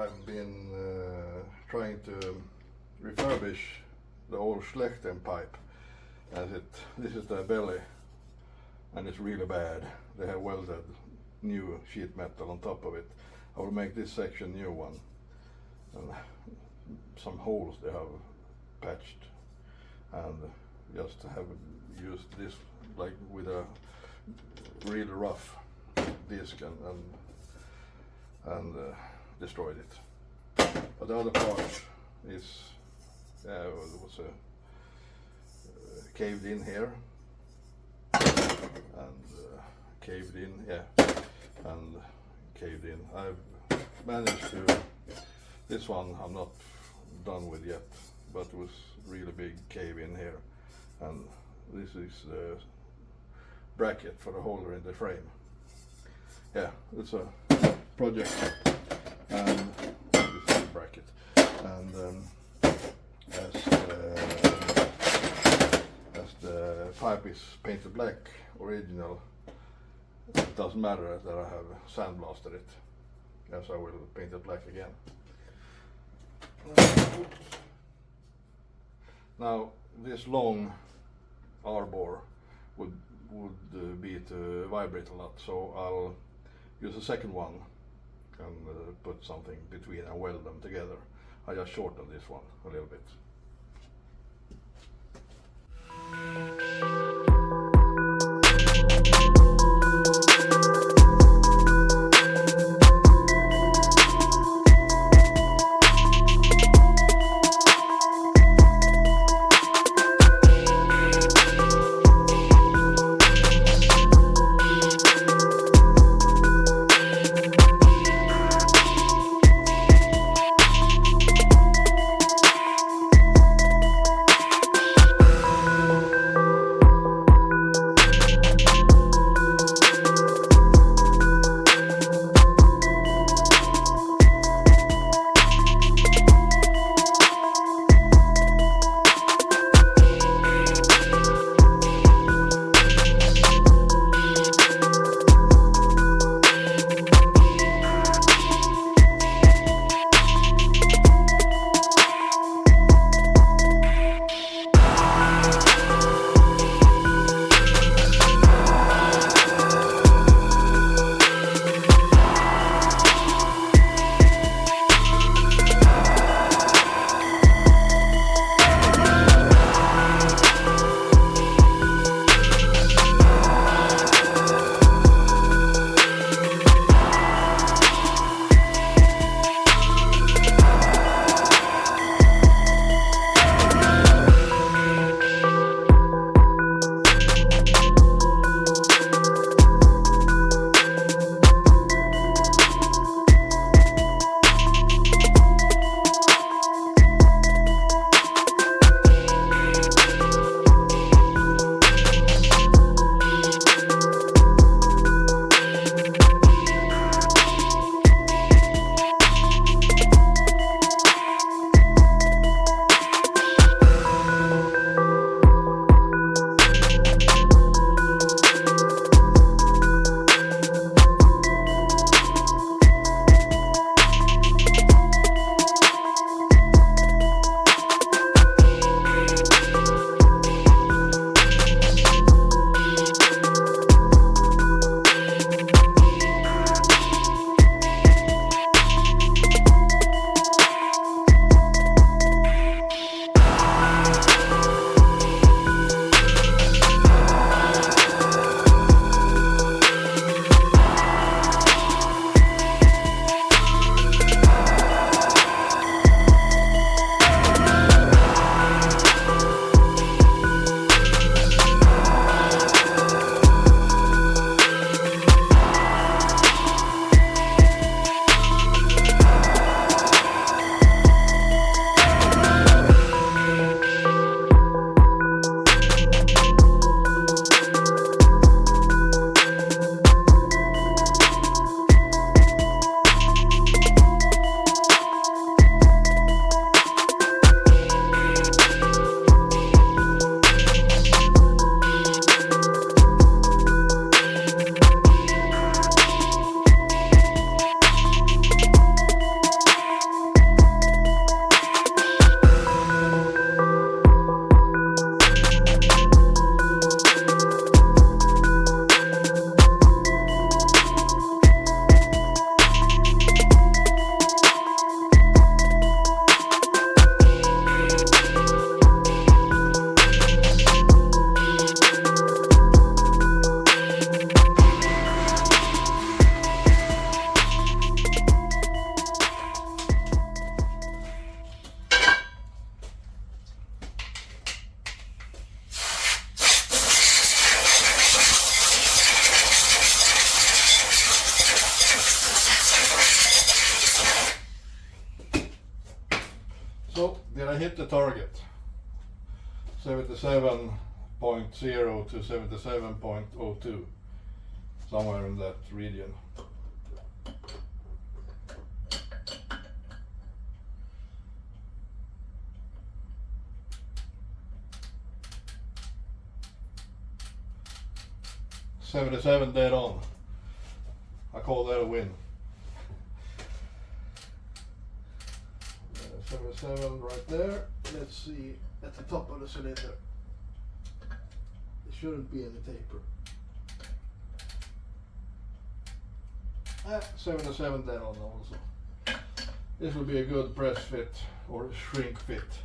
I've been trying to refurbish the old schlechten pipe, and this is the belly, and it's really bad. They have welded new sheet metal on top of it. I will make this section new one, and some holes they have patched, and just have used this like with a really rough disc and destroyed it. But the other part is it was caved in here and caved in, and caved in. I've managed to, this one I'm not done with yet, but it was really big cave in here, and this is the bracket for the holder in the frame. Yeah, it's a project, and this is the bracket, and as the pipe is painted black original, it doesn't matter that I have sandblasted it, as I will paint it black again. Now this long arbor would be to vibrate a lot, so I'll use a second one and put something between and weld them together. I just shortened this one a little bit. So, did I hit the target? 77.0 to 77.02, somewhere in that region. $77 dead on. I call that a win. 77 right there. Let's see at the top of the cylinder. There shouldn't be any taper. 77 dead on also. This will be a good press fit or shrink fit.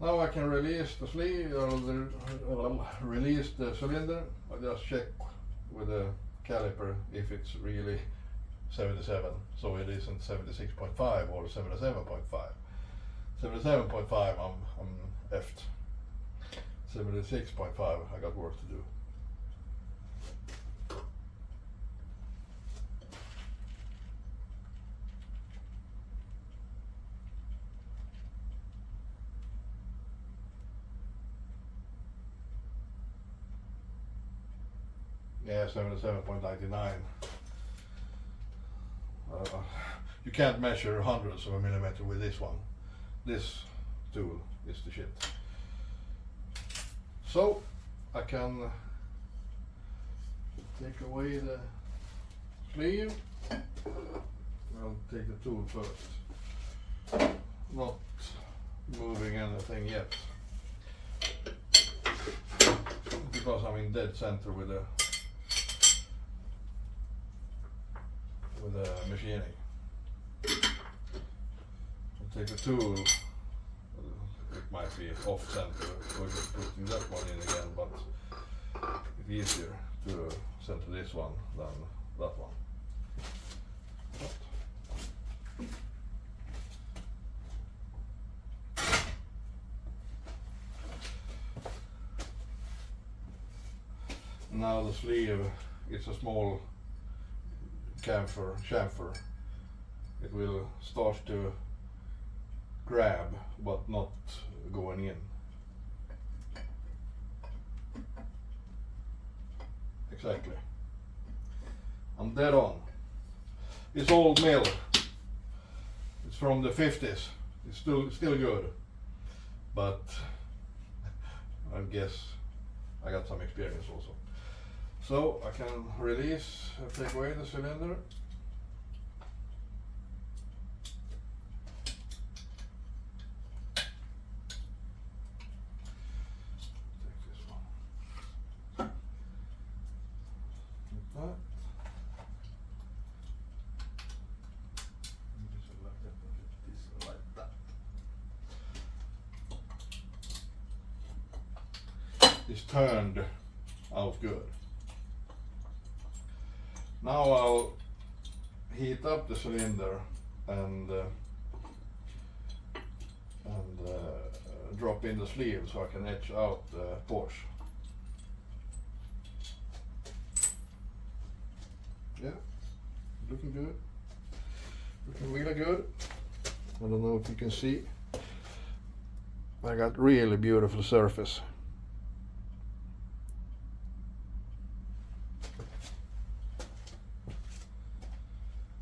Now I can release the sleeve, or release the cylinder. I just check with the caliper if it's really 77, so it isn't 76.5 or 77.5. 77.5 I'm effed. 76.5 I got work to do. Yeah, 77.99. You can't measure hundreds of a millimeter with this one. This tool is the shit. So I can take away the sleeve. I'll take the tool first. Not moving anything yet, because I'm in dead center with the machining. I'll take the tool. It might be off center, so I'm putting that one in again, but it's easier to center this one than that one. Now the sleeve, it's a small chamfer. It will start to grab but not going in. Exactly. I'm dead on. It's old mill. It's from the 50s. It's still good, but I guess I got some experience also. So I can release, take away the cylinder. Take this one. Like that. Like that. It's turned out good. Now I'll heat up the cylinder and drop in the sleeve so I can etch out the pores. Yeah, looking good. Looking really good. I don't know if you can see. I got really beautiful surface.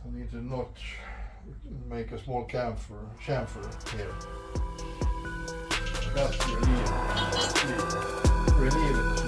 I need to notch, make a small chamfer here. Just relieve it.